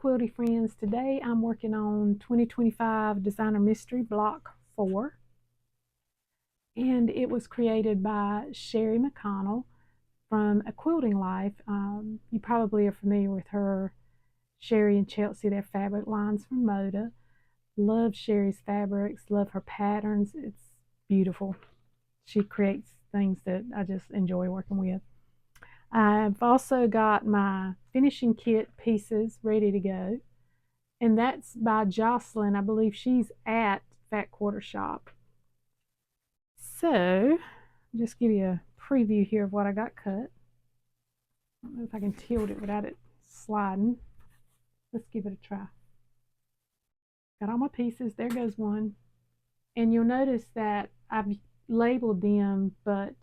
Quilty friends. Today I'm working on 2025 Designer Mystery Block 4, and it was created by Sherry McConnell from A Quilting Life. You probably are familiar with her. Sherry and Chelsea, their fabric lines from Moda. Love Sherry's fabrics, love her patterns. It's beautiful. She creates things that I just enjoy working with. I've also got my finishing kit pieces ready to go, and that's by Jocelyn. I believe she's at Fat Quarter Shop. So, just give you a preview here of what I got cut. I don't know if I can tilt it without it sliding. Let's give it a try. Got all my pieces. There goes one. And you'll notice that I've labeled them, but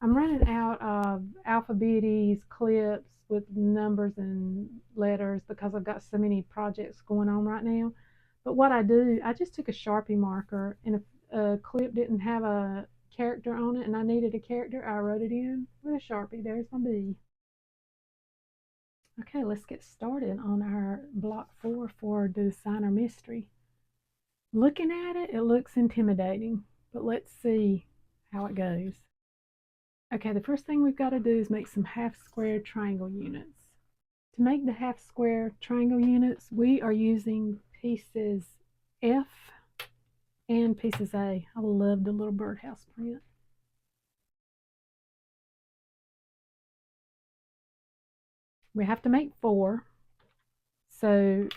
I'm running out of alphabetes, clips with numbers and letters because I've got so many projects going on right now. But what I do, I just took a Sharpie marker, and if a clip didn't have a character on it and I needed a character, I wrote it in with a Sharpie. There's my B. Okay, let's get started on our block 4 for Designer Mystery. Looking at it, it looks intimidating, but let's see how it goes. Okay, the first thing we've got to do is make some half square triangle units. To make the half square triangle units, we are using pieces F and pieces A. I love the little birdhouse print. We have to make 4, so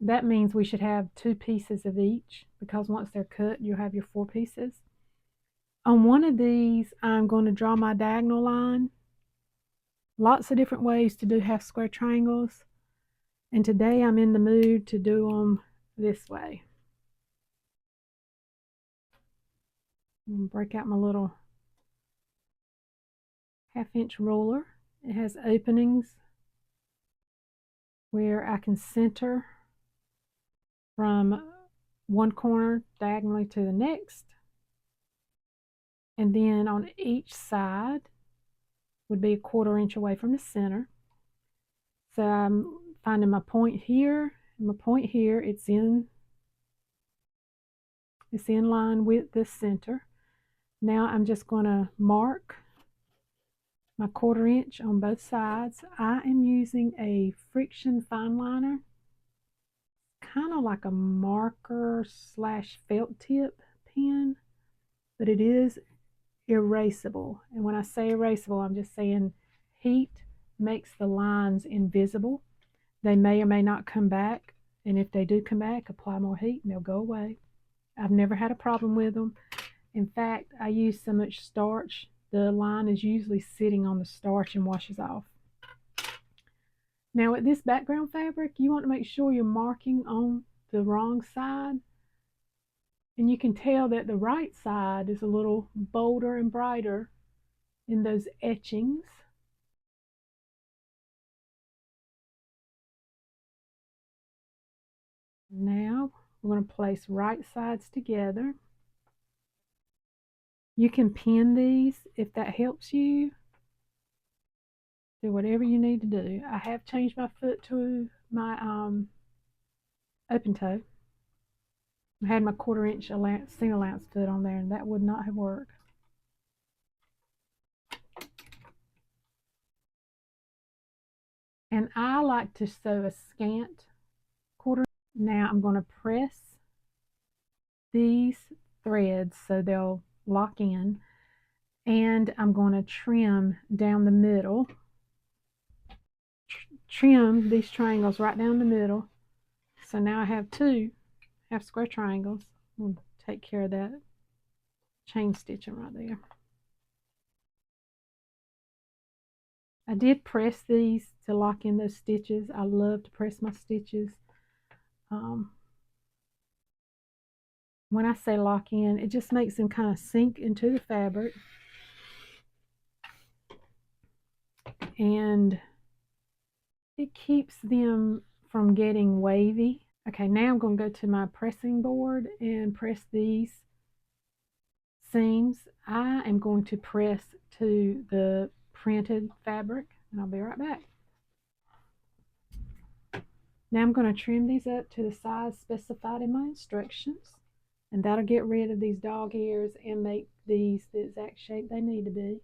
that means we should have 2 pieces of each, because once they're cut, you'll have your 4 pieces. On one of these, I'm going to draw my diagonal line. Lots of different ways to do half square triangles, and today I'm in the mood to do them this way. I'm going to break out my little 1/2-inch ruler. It has openings where I can center from one corner diagonally to the next, and then on each side would be 1/4 inch away from the center. So I'm finding my point here and my point here. It's in line with the center. Now I'm just going to mark my 1/4 inch on both sides. I am using a friction fine liner, kind of like a marker / felt tip pen, but it is erasable. And when I say erasable, I'm just saying heat makes the lines invisible. They may or may not come back, and if they do come back, apply more heat and they'll go away. I've never had a problem with them. In fact, I use so much starch, the line is usually sitting on the starch and washes off. Now with this background fabric, you want to make sure you're marking on the wrong side. And you can tell that the right side is a little bolder and brighter in those etchings. Now we're going to place right sides together. You can pin these if that helps you. Do whatever you need to do. I have changed my foot to my open toe. I had my 1/4 inch seam allowance foot on there, and that would not have worked. And I like to sew a scant 1/4. Now I'm going to press these threads so they'll lock in, and I'm going to trim down the middle. Trim these triangles right down the middle. So now I have 2 half square triangles. I'm going to take care of that chain stitching right there. I did press these to lock in those stitches. I love to press my stitches. When I say lock in, it just makes them kind of sink into the fabric. And it keeps them from getting wavy. Okay, now I'm going to go to my pressing board and press these seams. I am going to press to the printed fabric, and I'll be right back. Now I'm going to trim these up to the size specified in my instructions, and that'll get rid of these dog ears and make these the exact shape they need to be.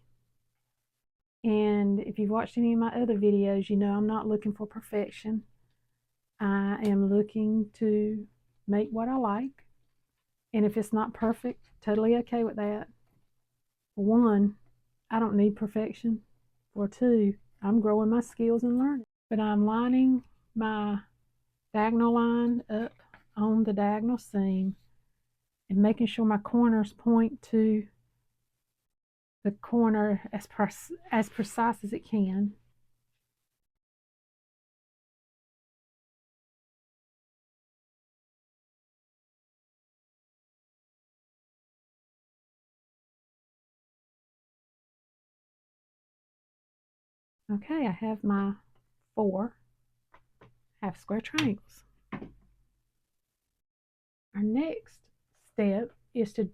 And if you've watched any of my other videos, you know I'm not looking for perfection. I am looking to make what I like. And if it's not perfect, totally okay with that. For one, I don't need perfection. For two, I'm growing my skills and learning. But I'm lining my diagonal line up on the diagonal seam and making sure my corners point to the corner as precise as it can. Okay, I have my 4 half square triangles. Our next step is to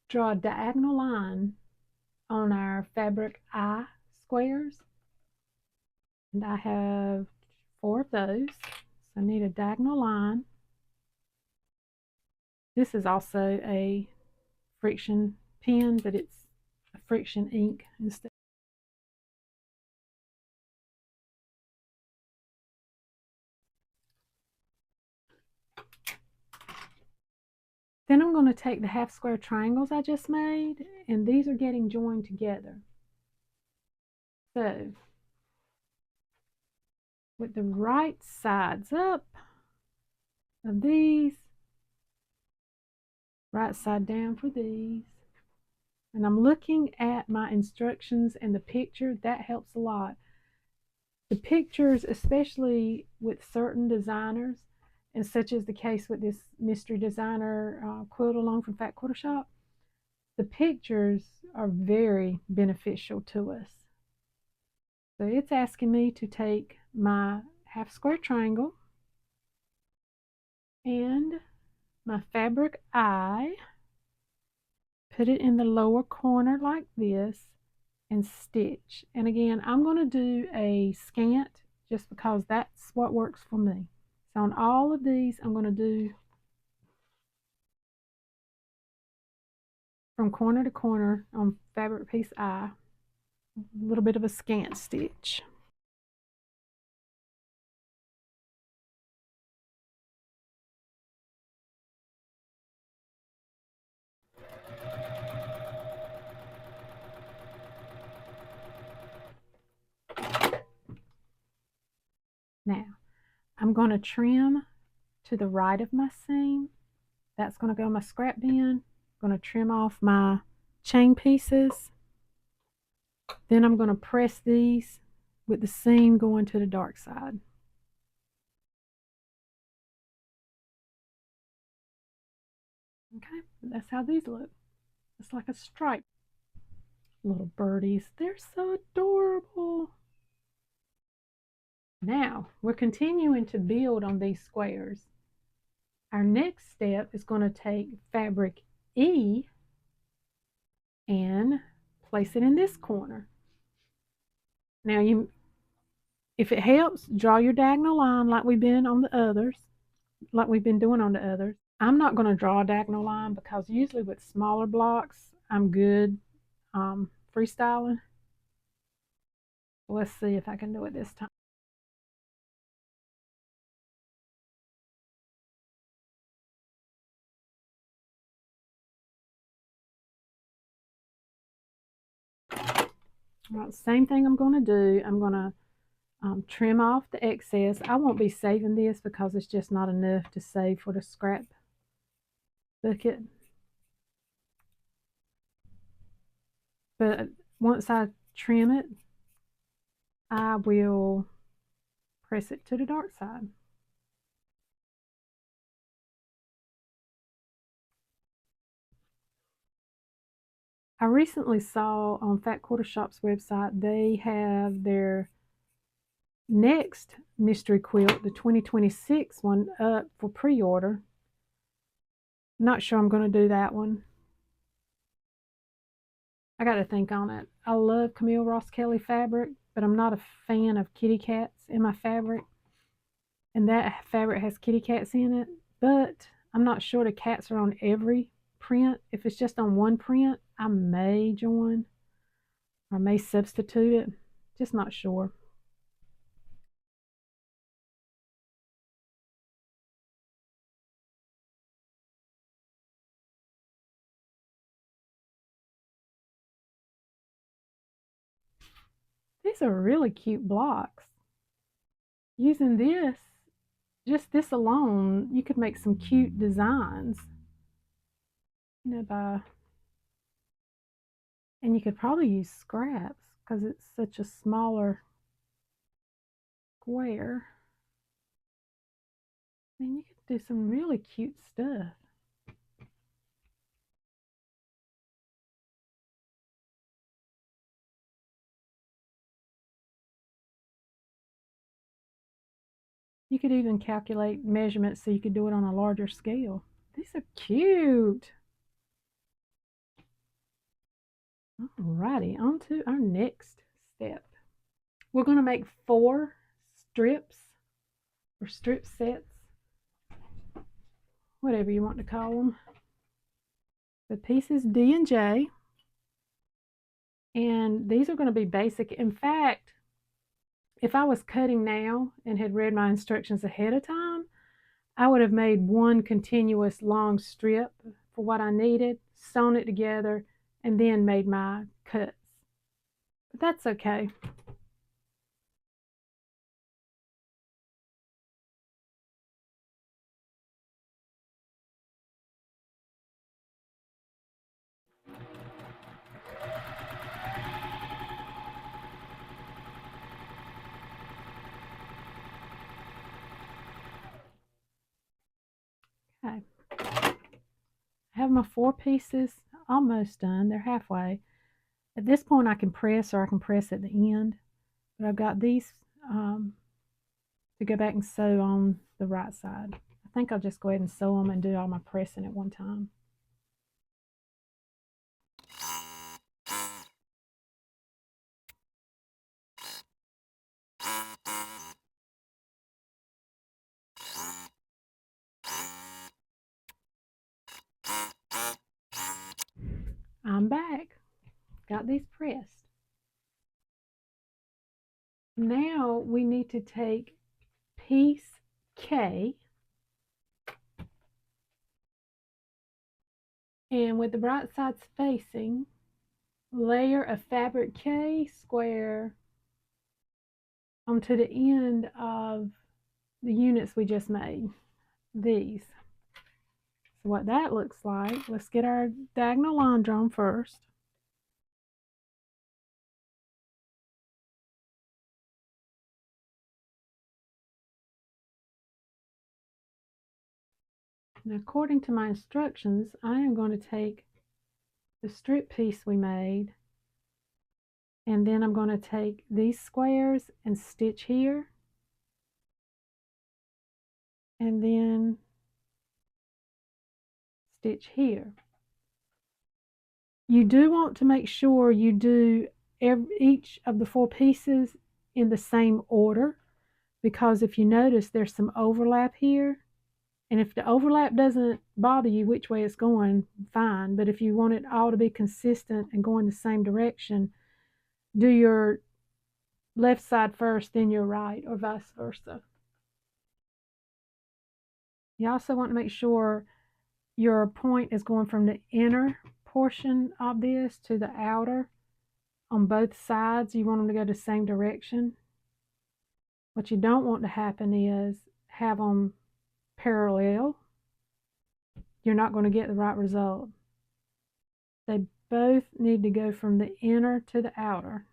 draw a diagonal line on our fabric eye squares. And I have 4 of those. So I need a diagonal line. This is also a friction pen, but it's a friction ink instead. Then I'm going to take the half square triangles I just made, and these are getting joined together. So, with the right sides up of these, right side down for these, and I'm looking at my instructions and the picture. That helps a lot. The pictures, especially with certain designers, and such as the case with this mystery designer quilt along from Fat Quarter Shop, the pictures are very beneficial to us. So it's asking me to take my half square triangle and my fabric eye, put it in the lower corner like this, and stitch. And again, I'm going to do a scant just because that's what works for me. So on all of these, I'm going to do from corner to corner on fabric piece eye, a little bit of a scant stitch. Now, I'm going to trim to the right of my seam. That's going to go in my scrap bin. I'm going to trim off my chain pieces. Then I'm going to press these with the seam going to the dark side. Okay, that's how these look. It's like a stripe. Little birdies, they're so adorable. Now, we're continuing to build on these squares. Our next step is going to take fabric E and place it in this corner. Now, if it helps, draw your diagonal line like we've been on the others, like we've been doing on the others. I'm not going to draw a diagonal line because usually with smaller blocks, I'm good freestyling. Let's see if I can do it this time. All right, same thing I'm going to do. I'm going to trim off the excess. I won't be saving this because it's just not enough to save for the scrap bucket. But once I trim it, I will press it to the dark side. I recently saw on Fat Quarter Shop's website, they have their next mystery quilt, the 2026 one, up for pre-order. Not sure I'm going to do that one. I got to think on it. I love Camille Ross Kelly fabric, but I'm not a fan of kitty cats in my fabric. and that fabric has kitty cats in it, but I'm not sure the cats are on every print. If it's just on one print, I may join or may substitute it. Just not sure. These are really cute blocks. Using this, just this alone, you could make some cute designs. You know, and you could probably use scraps because it's such a smaller square. I mean, you could do some really cute stuff. You could even calculate measurements so you could do it on a larger scale. These are cute. Alrighty, on to our next step. We're going to make 4 strips or strip sets, whatever you want to call them. The pieces D and J, and these are going to be basic. In fact, if I was cutting now and had read my instructions ahead of time, I would have made one continuous long strip for what I needed, sewn it together, and then made my cuts. But that's okay. Okay. I have my 4 pieces almost done. They're halfway. At this point I can press, or I can press at the end. But I've got these to go back and sew on the right side. I think I'll just go ahead and sew them and do all my pressing at one time. I'm back. Got these pressed. Now we need to take piece K, and with the right sides facing, layer a fabric K square onto the end of the units we just made, these. So what that looks like, let's get our diagonal line drawn first. And according to my instructions, I am going to take the strip piece we made, and then I'm going to take these squares and stitch here, and then stitch here. You do want to make sure you do each of the 4 pieces in the same order, because if you notice there's some overlap here, and if the overlap doesn't bother you which way it's going, fine. But if you want it all to be consistent and go in the same direction, do your left side first, then your right, or vice versa. You also want to make sure your point is going from the inner portion of this to the outer on both sides. You want them to go the same direction. What you don't want to happen is have them parallel. You're not going to get the right result. They both need to go from the inner to the outer.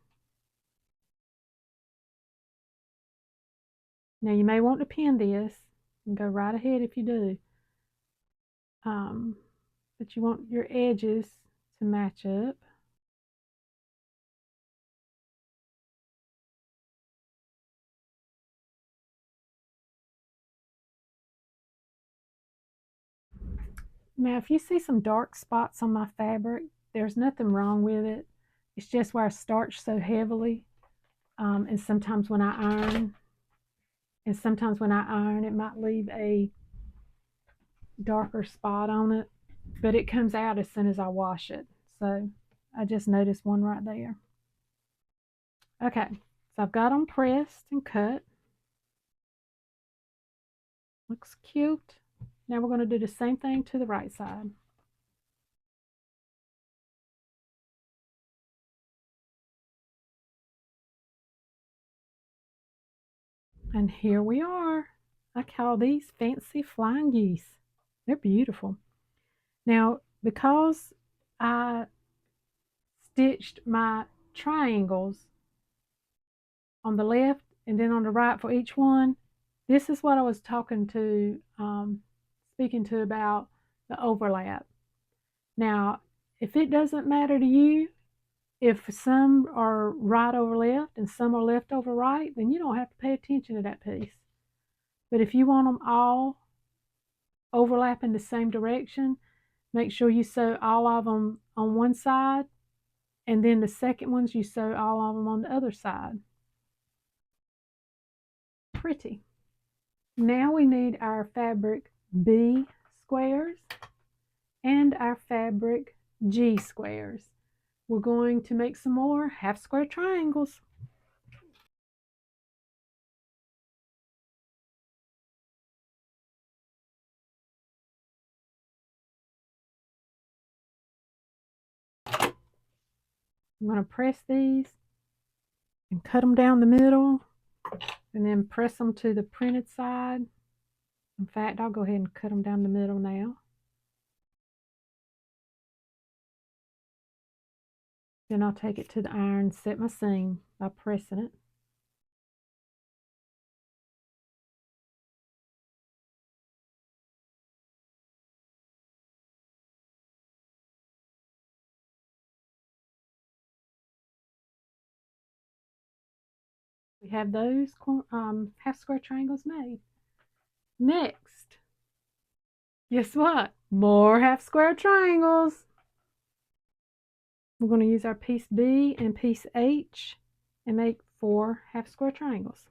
Now you may want to pin this, and go right ahead if you do. But you want your edges to match up. Now if you see some dark spots on my fabric, there's nothing wrong with it. It's just where I starch so heavily, and sometimes when I iron, And sometimes when I iron, it might leave a darker spot on it, but it comes out as soon as I wash it. So I just noticed one right there. Okay, so I've got them pressed and cut. Looks cute. Now we're going to do the same thing to the right side. And here we are. I call these fancy flying geese. They're beautiful. Now, because I stitched my triangles on the left and then on the right for each one, this is what I was speaking to about the overlap. Now, if it doesn't matter to you, if some are right over left and some are left over right, then you don't have to pay attention to that piece. But if you want them all overlap in the same direction, make sure you sew all of them on one side, and then the second ones you sew all of them on the other side. Pretty. Now we need our fabric B squares and our fabric G squares. We're going to make some more half square triangles. I'm going to press these and cut them down the middle and then press them to the printed side. In fact, I'll go ahead and cut them down the middle now. Then I'll take it to the iron, set my seam by pressing it. We have those half square triangles made. Next, guess what? More half square triangles. We're going to use our piece B and piece H and make 4 half square triangles.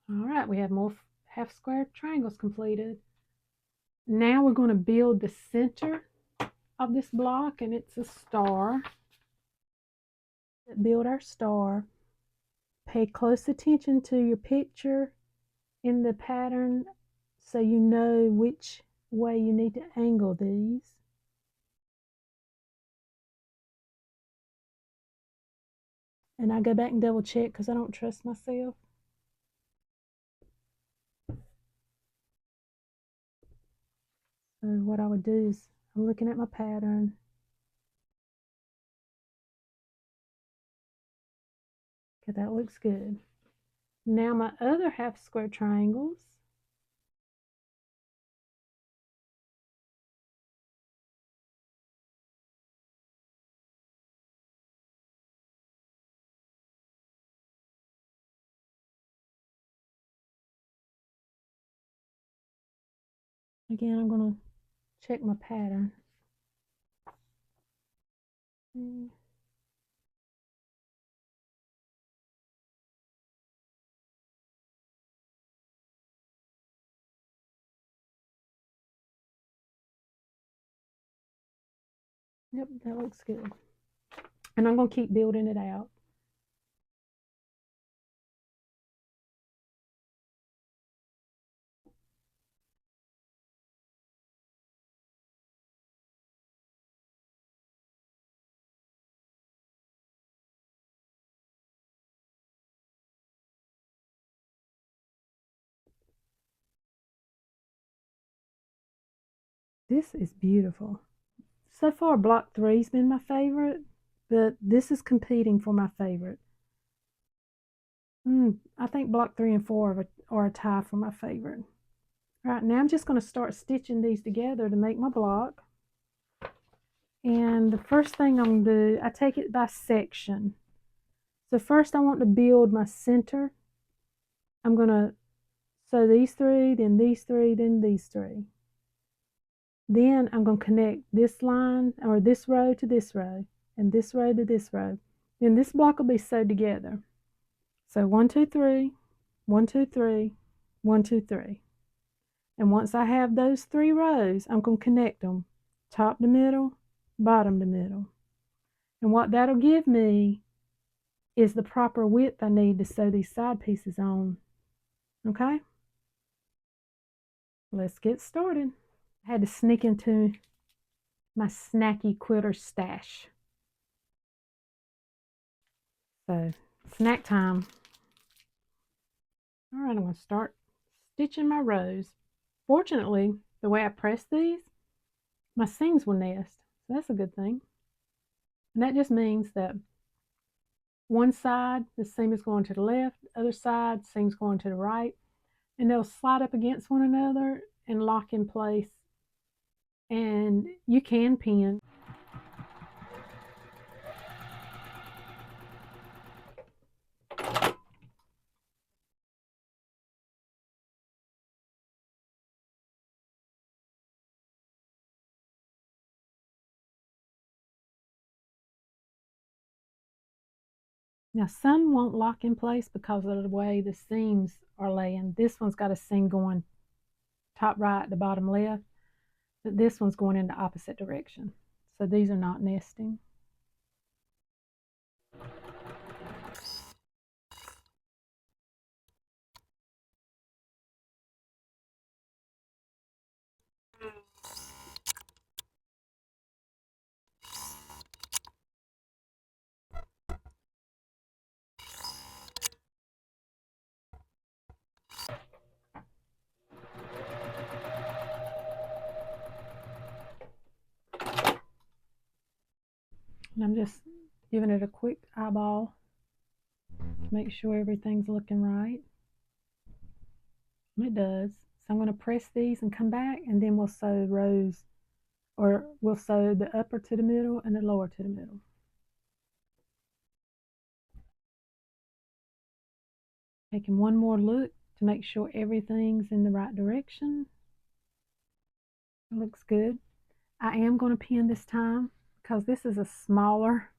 All right, we have more half square triangles completed. Now we're going to build the center of this block, and it's a star. Build our star. Pay close attention to your picture in the pattern so you know which way you need to angle these. And I go back and double check because I don't trust myself. So what I would do is I'm looking at my pattern. Okay, that looks good. Now my other half square triangles. Again, I'm going to check my pattern. Yep, that looks good. And I'm going to keep building it out. This is beautiful. So far, block 3's been my favorite, but this is competing for my favorite. I think block 3 and 4 are a tie for my favorite. All right, now I'm just going to start stitching these together to make my block. And the first thing I'm going to do, I take it by section. So first I want to build my center. I'm going to sew these three, then these three, then these three. Then I'm going to connect this line or this row to this row and this row to this row. Then this block will be sewed together. So 1, 2, 3, 1, 2, 3, 1, 2, 3. And once I have those 3 rows, I'm going to connect them top to middle, bottom to middle. And what that'll give me is the proper width I need to sew these side pieces on. Okay? Let's get started. I had to sneak into my snacky quilter stash. So, snack time. All right, I'm going to start stitching my rows. Fortunately, the way I press these, my seams will nest. So that's a good thing. And that just means that one side, the seam is going to the left, the other side, seam's going to the right, and they'll slide up against one another and lock in place. And you can pin. Now some won't lock in place because of the way the seams are laying. This one's got a seam going top right to bottom left, but this one's going in the opposite direction. So these are not nesting. And I'm just giving it a quick eyeball to make sure everything's looking right. And it does. So I'm going to press these and come back, and then we'll sew rows, or we'll sew the upper to the middle and the lower to the middle. Taking one more look to make sure everything's in the right direction. It looks good. I am going to pin this time because this is a smaller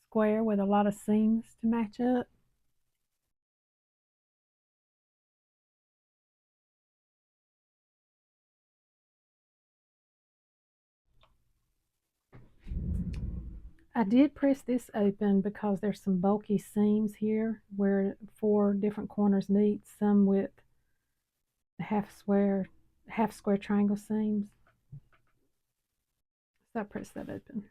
square with a lot of seams to match up. I did press this open because there's some bulky seams here where 4 different corners meet, some with half square triangle seams. So I press that open.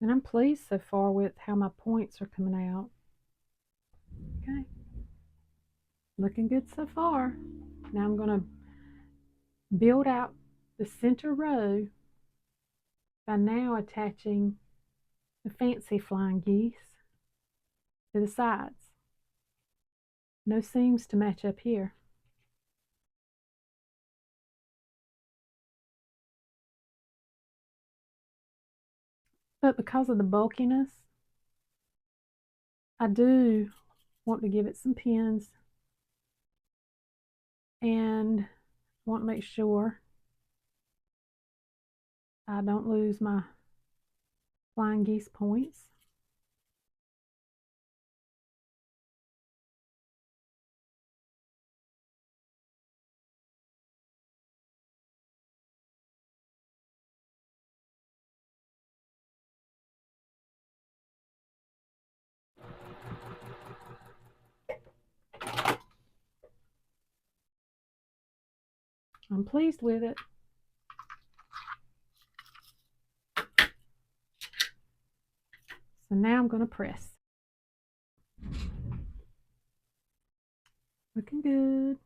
And I'm pleased so far with how my points are coming out. Okay. Looking good so far. Now I'm going to build out the center row by now attaching the fancy flying geese to the sides. No seams to match up here. But because of the bulkiness, I do want to give it some pins and want to make sure I don't lose my flying geese points. I'm pleased with it. So now I'm going to press. Looking good.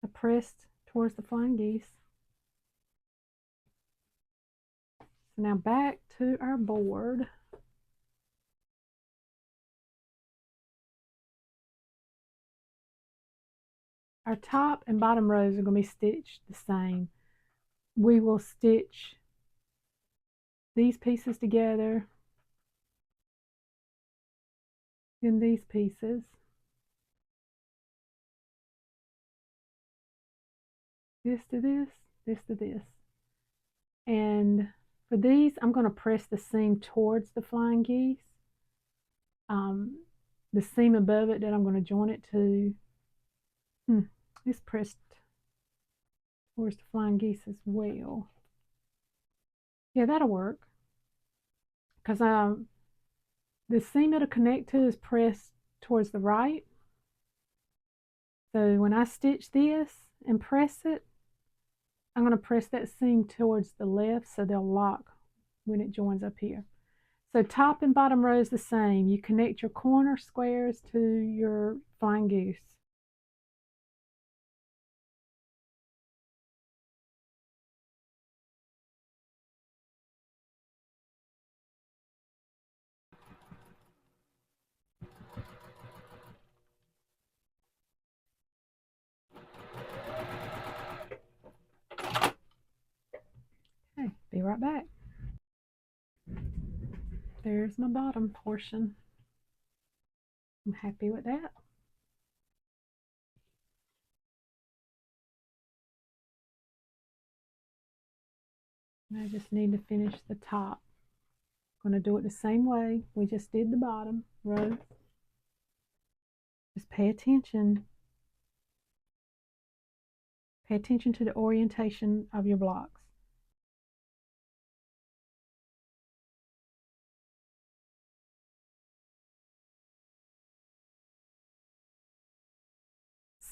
I pressed towards the flying geese. So now back to our board. Our top and bottom rows are going to be stitched the same. We will stitch these pieces together, then these pieces, this to this, this to this. And for these, I'm going to press the seam towards the flying geese. The seam above it that I'm going to join it to, it's pressed towards the flying geese as well. Yeah, that'll work. Because the seam it'll connect to is pressed towards the right. So when I stitch this and press it, I'm going to press that seam towards the left so they'll lock when it joins up here. So top and bottom rows the same. You connect your corner squares to your flying goose. Okay, be right back. There's my bottom portion. I'm happy with that. I just need to finish the top. I'm going to do it the same way we just did the bottom row. Just pay attention. Pay attention to the orientation of your blocks.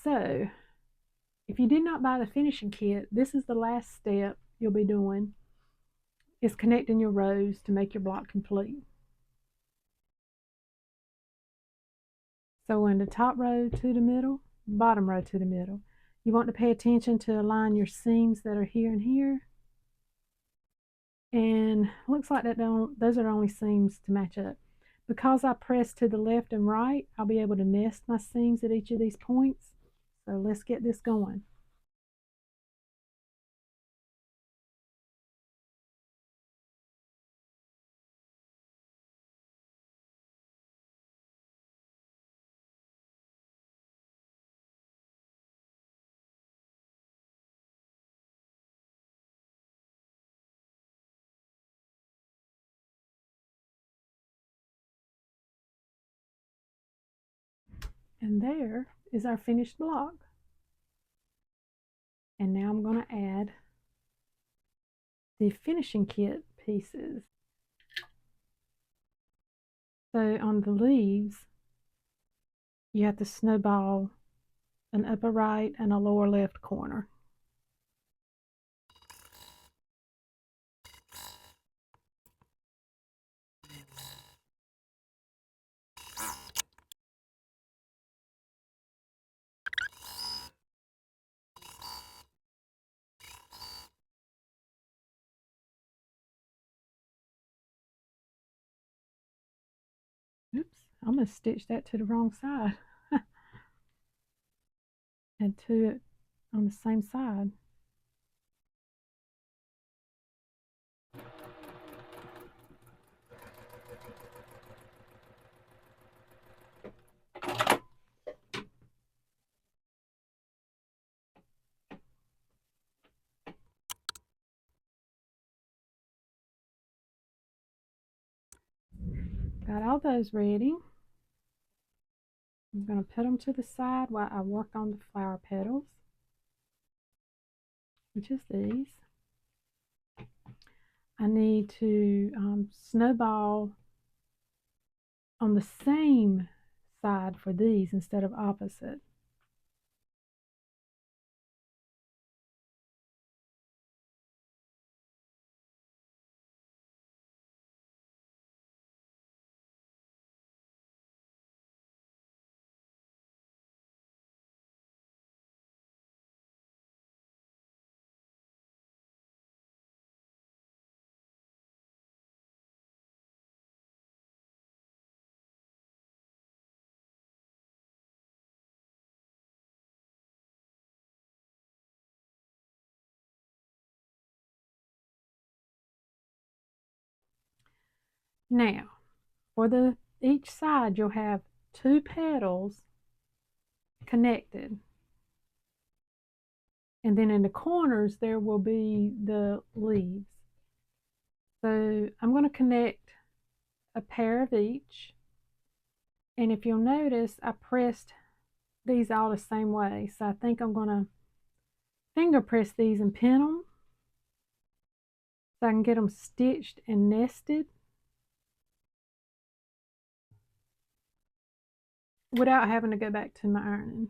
So, if you did not buy the finishing kit, this is the last step you'll be doing, is connecting your rows to make your block complete. So in the top row to the middle, bottom row to the middle, you want to pay attention to align your seams that are here and here. And looks like that those are the only seams to match up. Because I press to the left and right, I'll be able to nest my seams at each of these points. So let's get this going. And there is our finished block. And now I'm going to add the finishing kit pieces. So on the leaves, you have to snowball an upper right and a lower left corner. Oops, I almost stitched that to the wrong side. And to it on the same side. Got all those ready. I'm going to put them to the side while I work on the flower petals, which is these. I need to snowball on the same side for these instead of opposite. Now, for each side, you'll have 2 petals connected. And then in the corners, there will be the leaves. So I'm going to connect a pair of each. And if you'll notice, I pressed these all the same way. So I think I'm going to finger press these and pin them so I can get them stitched and nested without having to go back to my ironing.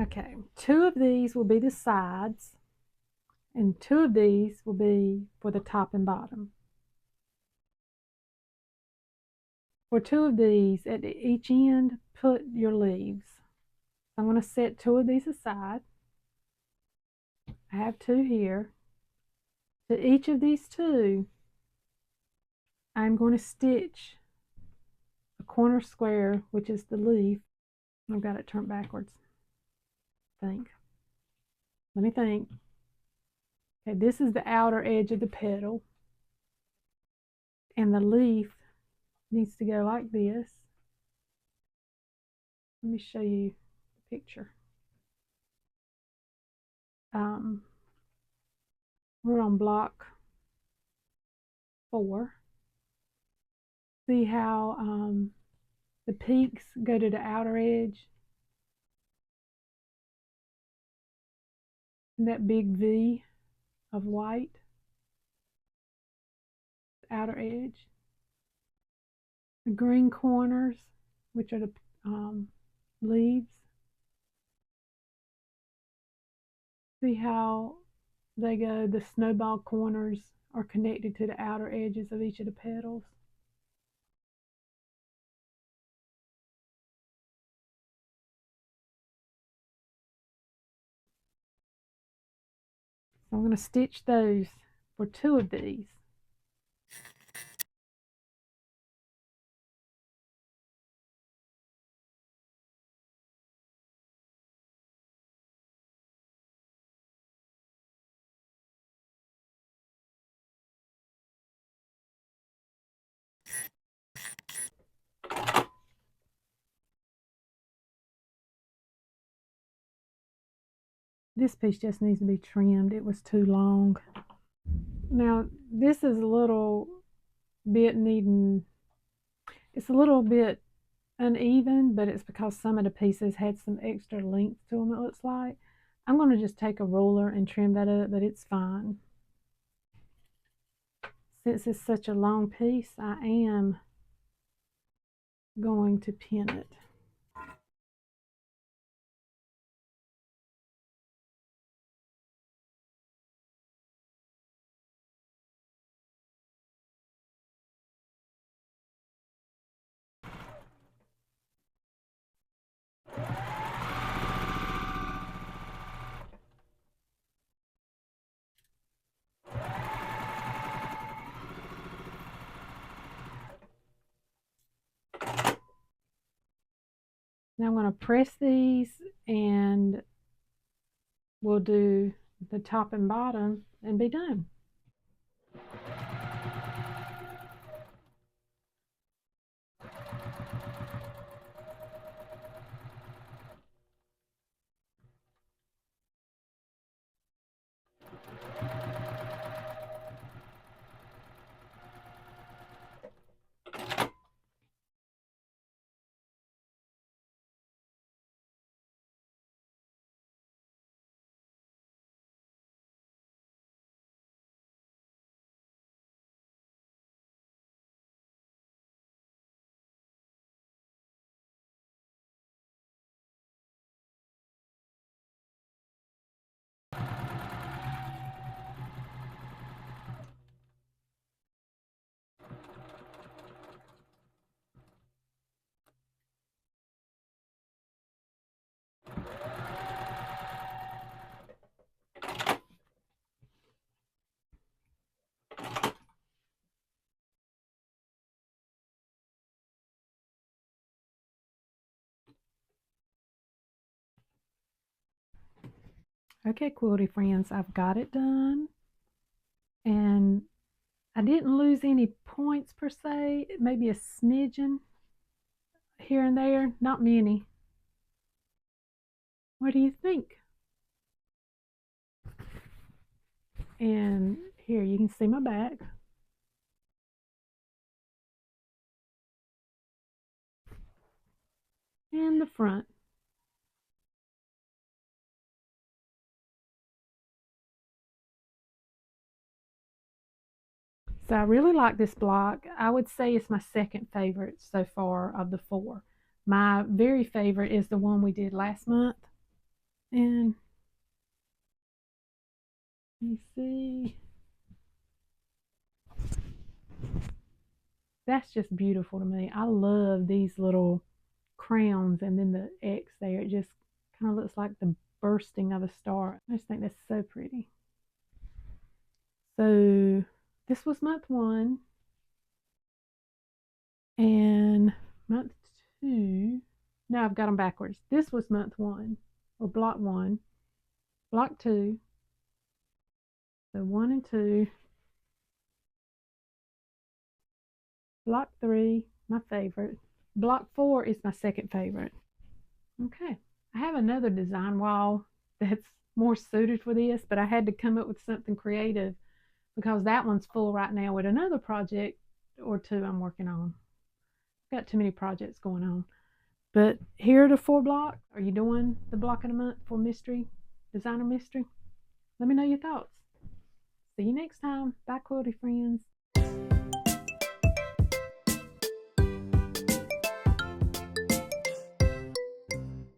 Okay, 2 of these will be the sides, and 2 of these will be for the top and bottom. For 2 of these, at each end, put your leaves. I'm going to set 2 of these aside. I have 2 here. To each of these 2, I'm going to stitch a corner square, which is the leaf. I've got it turned backwards. Think. Let me think. Okay, this is the outer edge of the petal, and the leaf needs to go like this. Let me show you the picture. We're on block 4. See how the peaks go to the outer edge? And that big V of white, outer edge. The green corners, which are the leaves. See how they go, the snowball corners are connected to the outer edges of each of the petals. So I'm going to stitch those for 2 of these. This piece just needs to be trimmed. It was too long. Now, this is a little bit needing, it's a little bit uneven, but it's because some of the pieces had some extra length to them, it looks like. I'm going to just take a ruler and trim that up, but it's fine. Since it's such a long piece, I am going to pin it. Now I'm going to press these and we'll do the top and bottom and be done. Okay, Quilty friends, I've got it done. And I didn't lose any points per se, maybe a smidgen here and there, not many. What do you think? And here you can see my back. And the front. So I really like this block. I would say it's my second favorite so far of the four. My very favorite is the one we did last month. And you see, that's just beautiful to me. I love these little crowns and then the X there. It just kind of looks like the bursting of a star. I just think that's so pretty. So this was month one. And month two, no, I've got them backwards. This was month one, or block one, block two, so one and two, block three, my favorite. Block four is my second favorite. Okay, I have another design wall that's more suited for this, but I had to come up with something creative because that one's full right now with another project or two I'm working on. I've got too many projects going on. But here are the four blocks. Are you doing the block of the month for mystery, designer mystery? Let me know your thoughts. See you next time. Bye, Quilty friends.